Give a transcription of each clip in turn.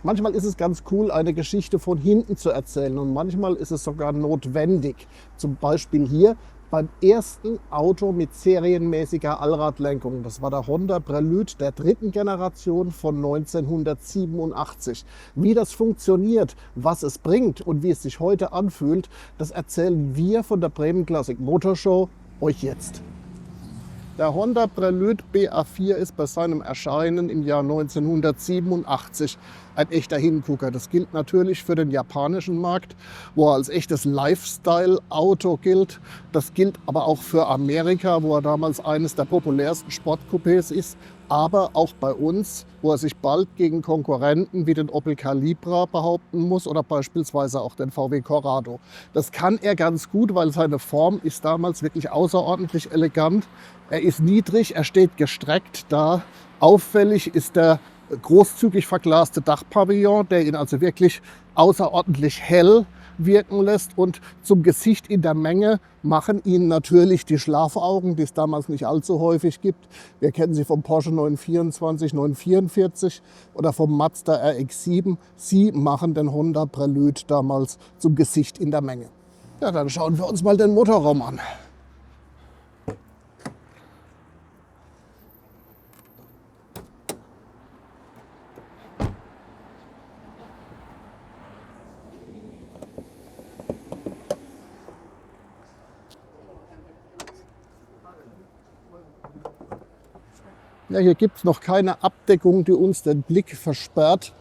Manchmal ist es ganz cool, eine Geschichte von hinten zu erzählen und manchmal ist es sogar notwendig. Zum Beispiel hier beim ersten Auto mit serienmäßiger Allradlenkung. Das war der Honda Prelude der dritten Generation von 1987. Wie das funktioniert, was es bringt und wie es sich heute anfühlt, das erzählen wir von der Bremen Classic Motor Show euch jetzt. Der Honda Prelude BA4 ist bei seinem Erscheinen im Jahr 1987 ein echter Hingucker. Das gilt natürlich für den japanischen Markt, wo er als echtes Lifestyle-Auto gilt. Das gilt aber auch für Amerika, wo er damals eines der populärsten Sportcoupés ist. Aber auch bei uns, wo er sich bald gegen Konkurrenten wie den Opel Calibra behaupten muss oder beispielsweise auch den VW Corrado. Das kann er ganz gut, weil seine Form ist damals wirklich außerordentlich elegant. Er ist niedrig, er steht gestreckt da. Auffällig ist der großzügig verglaste Dachpavillon, der ihn also wirklich außerordentlich hell wirken lässt, und zum Gesicht in der Menge machen ihn natürlich die Schlafaugen, die es damals nicht allzu häufig gibt. Wir kennen sie vom Porsche 924, 944 oder vom Mazda RX-7. Sie machen den Honda Prelude damals zum Gesicht in der Menge. Ja, dann schauen wir uns mal den Motorraum an. Ja, hier gibt es noch keine Abdeckung, die uns den Blick versperrt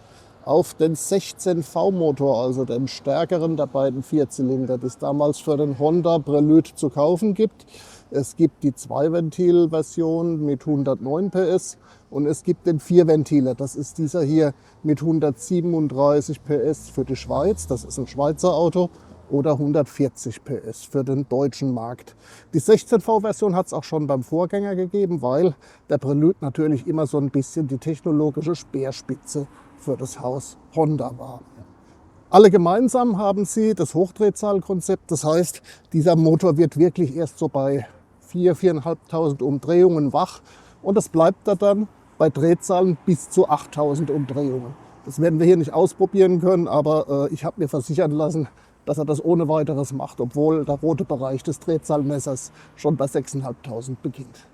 auf den 16V-Motor, also den stärkeren der beiden Vierzylinder, die es damals für den Honda Prelude zu kaufen gibt. Es gibt die Zweiventil-Version mit 109 PS und es gibt den Vierventiler. Das ist dieser hier mit 137 PS für die Schweiz. Das ist ein Schweizer Auto. Oder 140 PS für den deutschen Markt. Die 16V-Version hat es auch schon beim Vorgänger gegeben, weil der Prelude natürlich immer so ein bisschen die technologische Speerspitze für das Haus Honda war. Alle gemeinsam haben sie das Hochdrehzahlkonzept. Das heißt, dieser Motor wird wirklich erst so bei 4.000, 4.500 Umdrehungen wach. Und das bleibt da dann bei Drehzahlen bis zu 8.000 Umdrehungen. Das werden wir hier nicht ausprobieren können, aber ich habe mir versichern lassen, dass er das ohne weiteres macht, obwohl der rote Bereich des Drehzahlmessers schon bei 6.500 beginnt.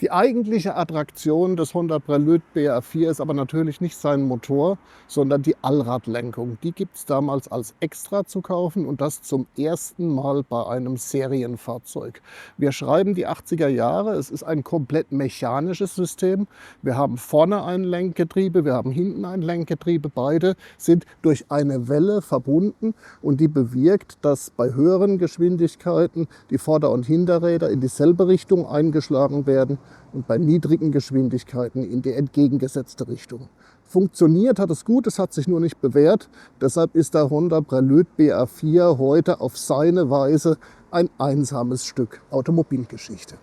Die eigentliche Attraktion des Honda Prelude BA4 ist aber natürlich nicht sein Motor, sondern die Allradlenkung. Die gibt es damals als Extra zu kaufen und das zum ersten Mal bei einem Serienfahrzeug. Wir schreiben die 80er Jahre, es ist ein komplett mechanisches System. Wir haben vorne ein Lenkgetriebe, wir haben hinten ein Lenkgetriebe. Beide sind durch eine Welle verbunden und die bewirkt, dass bei höheren Geschwindigkeiten die Vorder- und Hinterräder in dieselbe Richtung eingeschlagen werden und bei niedrigen Geschwindigkeiten in die entgegengesetzte Richtung. Funktioniert hat es gut, es hat sich nur nicht bewährt. Deshalb ist der Honda Prelude BA4 heute auf seine Weise ein einsames Stück Automobilgeschichte.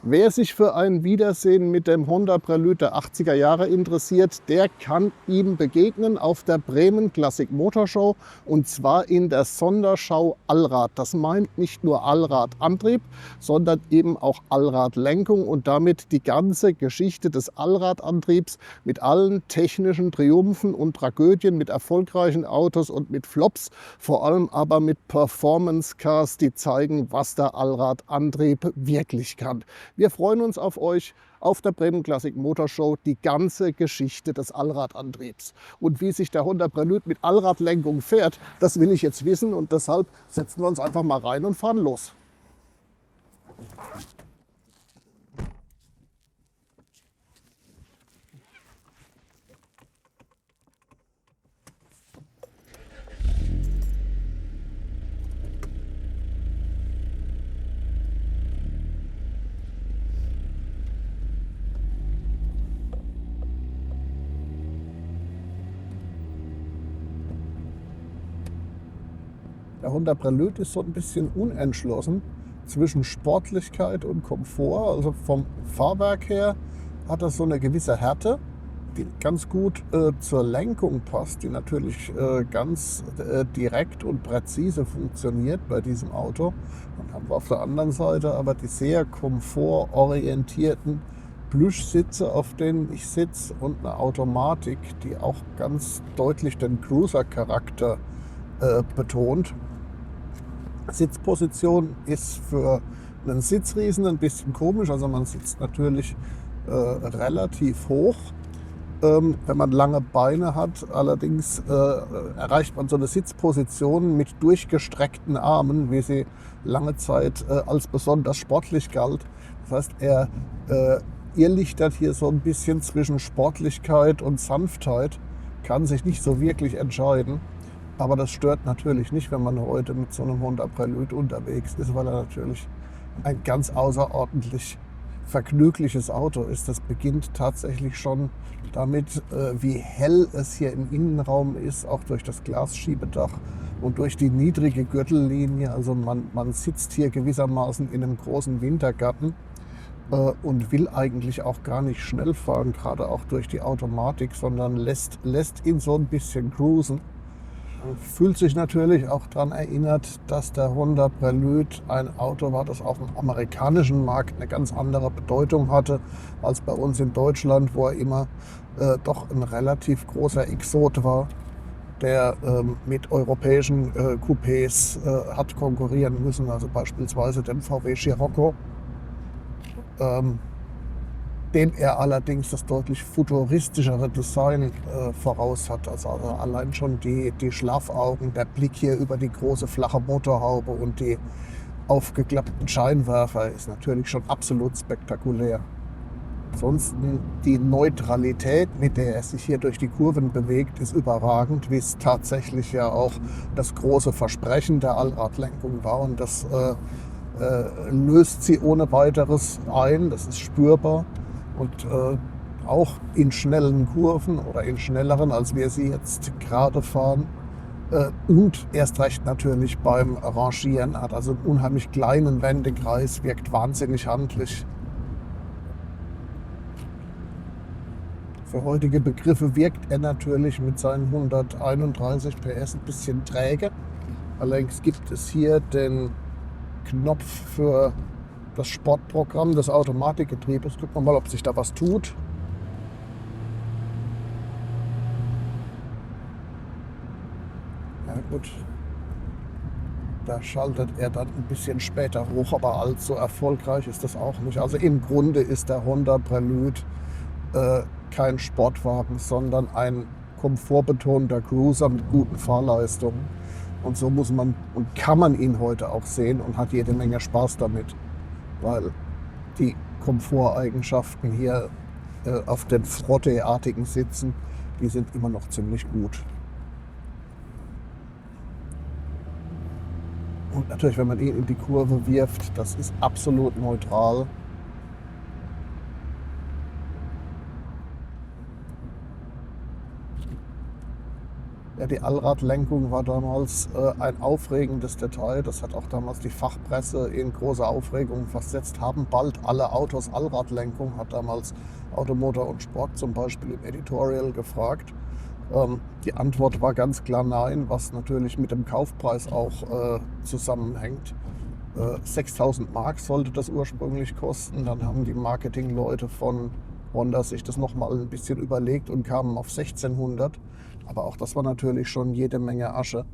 Wer sich für ein Wiedersehen mit dem Honda Prelude der 80er Jahre interessiert, der kann ihm begegnen auf der Bremen Classic Motor Show, und zwar in der Sonderschau Allrad. Das meint nicht nur Allradantrieb, sondern eben auch Allradlenkung und damit die ganze Geschichte des Allradantriebs mit allen technischen Triumphen und Tragödien, mit erfolgreichen Autos und mit Flops, vor allem aber mit Performance-Cars, die zeigen, was der Allradantrieb wirklich kann. Wir freuen uns auf euch auf der Bremen Classic Motor Show, die ganze Geschichte des Allradantriebs. Und wie sich der Honda Prelude mit Allradlenkung fährt, das will ich jetzt wissen, und deshalb setzen wir uns einfach mal rein und fahren los. Der Honda Prelude ist so ein bisschen unentschlossen zwischen Sportlichkeit und Komfort. Also vom Fahrwerk her hat er so eine gewisse Härte, die ganz gut zur Lenkung passt, die natürlich ganz direkt und präzise funktioniert bei diesem Auto. Dann haben wir auf der anderen Seite aber die sehr komfortorientierten Plüschsitze, auf denen ich sitze, und eine Automatik, die auch ganz deutlich den Cruiser-Charakter betont. Sitzposition ist für einen Sitzriesen ein bisschen komisch. Also man sitzt natürlich relativ hoch, wenn man lange Beine hat. Allerdings erreicht man so eine Sitzposition mit durchgestreckten Armen, wie sie lange Zeit als besonders sportlich galt. Das heißt, er irrlichtert hier so ein bisschen zwischen Sportlichkeit und Sanftheit, kann sich nicht so wirklich entscheiden. Aber das stört natürlich nicht, wenn man heute mit so einem Honda Prelude unterwegs ist, weil er natürlich ein ganz außerordentlich vergnügliches Auto ist. Das beginnt tatsächlich schon damit, wie hell es hier im Innenraum ist, auch durch das Glasschiebedach und durch die niedrige Gürtellinie. Also man sitzt hier gewissermaßen in einem großen Wintergarten und will eigentlich auch gar nicht schnell fahren, gerade auch durch die Automatik, sondern lässt ihn so ein bisschen cruisen. Fühlt sich natürlich auch daran erinnert, dass der Honda Prelude ein Auto war, das auf dem amerikanischen Markt eine ganz andere Bedeutung hatte als bei uns in Deutschland, wo er immer doch ein relativ großer Exot war, der mit europäischen Coupés hat konkurrieren müssen, also beispielsweise dem VW Scirocco, dem er allerdings das deutlich futuristischere Design voraus hat. Also allein schon die Schlafaugen, der Blick hier über die große flache Motorhaube und die aufgeklappten Scheinwerfer ist natürlich schon absolut spektakulär. Ansonsten die Neutralität, mit der er sich hier durch die Kurven bewegt, ist überragend, wie es tatsächlich ja auch das große Versprechen der Allradlenkung war. Und das löst sie ohne weiteres ein, das ist spürbar. Und auch in schnellen Kurven oder in schnelleren, als wir sie jetzt gerade fahren. Und erst recht natürlich beim Rangieren, hat also einen unheimlich kleinen Wendekreis, wirkt wahnsinnig handlich. Für heutige Begriffe wirkt er natürlich mit seinen 131 PS ein bisschen träge. Allerdings gibt es hier den Knopf für das Sportprogramm des Automatikgetriebes. Gucken wir mal, ob sich da was tut. Ja gut, da schaltet er dann ein bisschen später hoch, aber allzu erfolgreich ist das auch nicht. Also im Grunde ist der Honda Prelude kein Sportwagen, sondern ein komfortbetonter Cruiser mit guten Fahrleistungen. Und so muss man und kann man ihn heute auch sehen und hat jede Menge Spaß damit, weil die Komforteigenschaften hier auf den Frotte-artigen Sitzen, die sind immer noch ziemlich gut. Und natürlich, wenn man ihn in die Kurve wirft, das ist absolut neutral. Ja, die Allradlenkung war damals ein aufregendes Detail. Das hat auch damals die Fachpresse in große Aufregung versetzt. Haben bald alle Autos Allradlenkung, hat damals Automotor und Sport zum Beispiel im Editorial gefragt. Die Antwort war ganz klar nein, was natürlich mit dem Kaufpreis auch zusammenhängt. 6.000 Mark sollte das ursprünglich kosten. Dann haben die Marketingleute von Honda sich das nochmal ein bisschen überlegt und kamen auf 1.600. Aber auch das war natürlich schon jede Menge Asche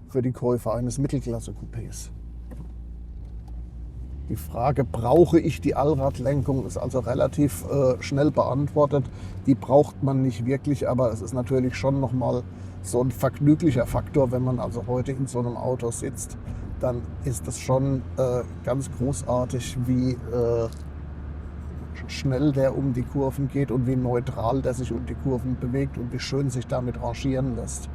für die Käufer eines Mittelklasse-Coupés. Die Frage, brauche ich die Allradlenkung, ist also relativ schnell beantwortet. Die braucht man nicht wirklich, aber es ist natürlich schon nochmal so ein vergnüglicher Faktor. Wenn man also heute in so einem Auto sitzt, dann ist es schon ganz großartig, wie schnell der um die Kurven geht und wie neutral der sich um die Kurven bewegt und wie schön sich damit rangieren lässt.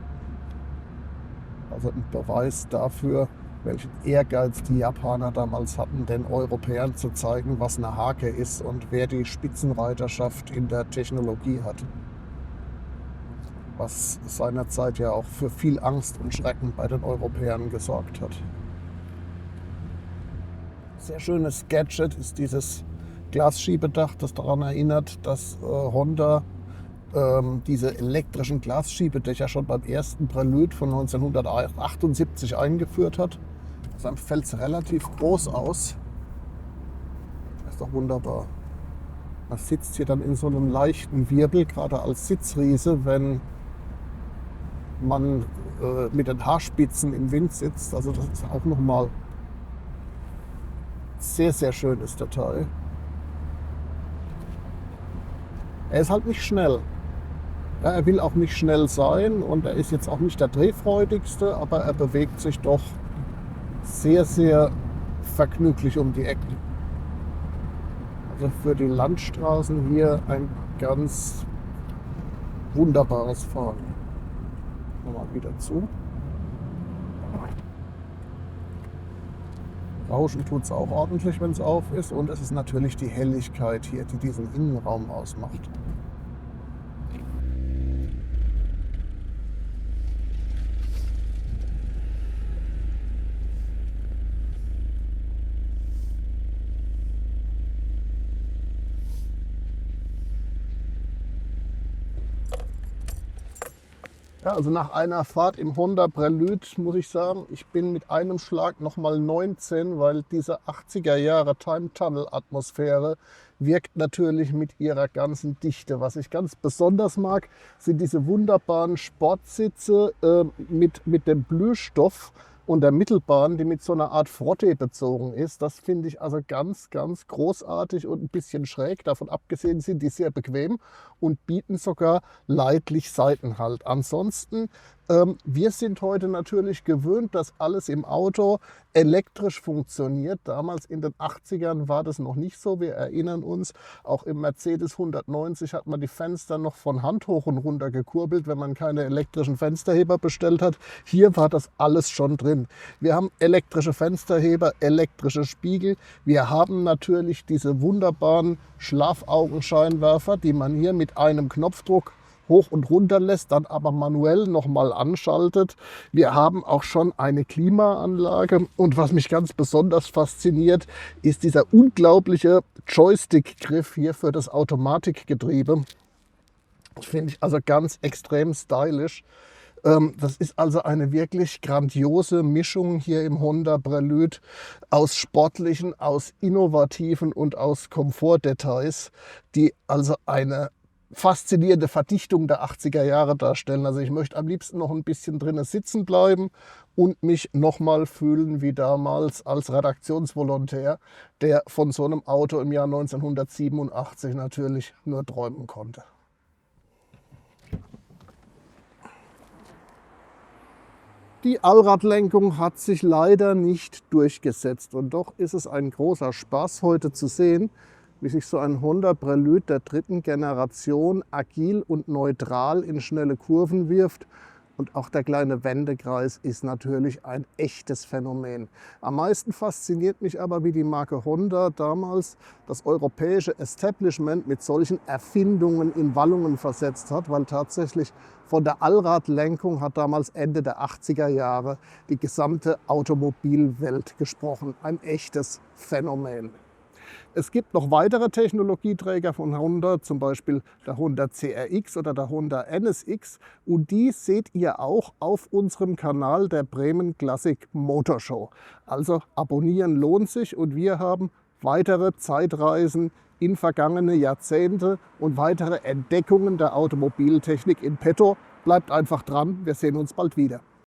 Also ein Beweis dafür, welchen Ehrgeiz die Japaner damals hatten, den Europäern zu zeigen, was eine Hake ist und wer die Spitzenreiterschaft in der Technologie hat. Was seinerzeit ja auch für viel Angst und Schrecken bei den Europäern gesorgt hat. Sehr schönes Gadget ist dieses Glasschiebedach, das daran erinnert, dass Honda diese elektrischen Glasschiebedächer schon beim ersten Prelude von 1978 eingeführt hat. Dann fällt es relativ groß aus. Das ist doch wunderbar. Man sitzt hier dann in so einem leichten Wirbel, gerade als Sitzriese, wenn man mit den Haarspitzen im Wind sitzt. Also das ist auch nochmal sehr, sehr schönes Detail. Er ist halt nicht schnell. Ja, er will auch nicht schnell sein und er ist jetzt auch nicht der drehfreudigste, aber er bewegt sich doch sehr, sehr vergnüglich um die Ecken. Also für die Landstraßen hier ein ganz wunderbares Fahren. Mal wieder zu. Rauschen tut es auch ordentlich, wenn es auf ist. Und es ist natürlich die Helligkeit hier, die diesen Innenraum ausmacht. Ja, also nach einer Fahrt im Honda Prelude muss ich sagen, ich bin mit einem Schlag nochmal 19, weil diese 80er Jahre Time Tunnel Atmosphäre wirkt natürlich mit ihrer ganzen Dichte. Was ich ganz besonders mag, sind diese wunderbaren Sportsitze mit dem Blühstoff und der Mittelbahn, die mit so einer Art Frottee bezogen ist. Das finde ich also ganz, ganz großartig und ein bisschen schräg. Davon abgesehen sind die sehr bequem und bieten sogar leidlich Seitenhalt. Ansonsten, wir sind heute natürlich gewöhnt, dass alles im Auto elektrisch funktioniert. Damals in den 80ern war das noch nicht so. Wir erinnern uns, auch im Mercedes 190 hat man die Fenster noch von Hand hoch und runter gekurbelt, wenn man keine elektrischen Fensterheber bestellt hat. Hier war das alles schon drin. Wir haben elektrische Fensterheber, elektrische Spiegel. Wir haben natürlich diese wunderbaren Schlafaugenscheinwerfer, die man hier mit einem Knopfdruck hoch und runter lässt, dann aber manuell nochmal anschaltet. Wir haben auch schon eine Klimaanlage und was mich ganz besonders fasziniert, ist dieser unglaubliche Joystick-Griff hier für das Automatikgetriebe. Das finde ich also ganz extrem stylisch. Das ist also eine wirklich grandiose Mischung hier im Honda Prelude aus sportlichen, aus innovativen und aus Komfortdetails, die also eine faszinierende Verdichtung der 80er Jahre darstellen. Also ich möchte am liebsten noch ein bisschen drinnen sitzen bleiben und mich nochmal fühlen wie damals als Redaktionsvolontär, der von so einem Auto im Jahr 1987 natürlich nur träumen konnte. Die Allradlenkung hat sich leider nicht durchgesetzt und doch ist es ein großer Spaß heute zu sehen, wie sich so ein Honda Prelude der dritten Generation agil und neutral in schnelle Kurven wirft. Und auch der kleine Wendekreis ist natürlich ein echtes Phänomen. Am meisten fasziniert mich aber, wie die Marke Honda damals das europäische Establishment mit solchen Erfindungen in Wallungen versetzt hat, weil tatsächlich von der Allradlenkung hat damals Ende der 80er Jahre die gesamte Automobilwelt gesprochen. Ein echtes Phänomen. Es gibt noch weitere Technologieträger von Honda, zum Beispiel der Honda CRX oder der Honda NSX. Und die seht ihr auch auf unserem Kanal der Bremen Classic Motor Show. Also abonnieren lohnt sich und wir haben weitere Zeitreisen in vergangene Jahrzehnte und weitere Entdeckungen der Automobiltechnik in petto. Bleibt einfach dran, wir sehen uns bald wieder.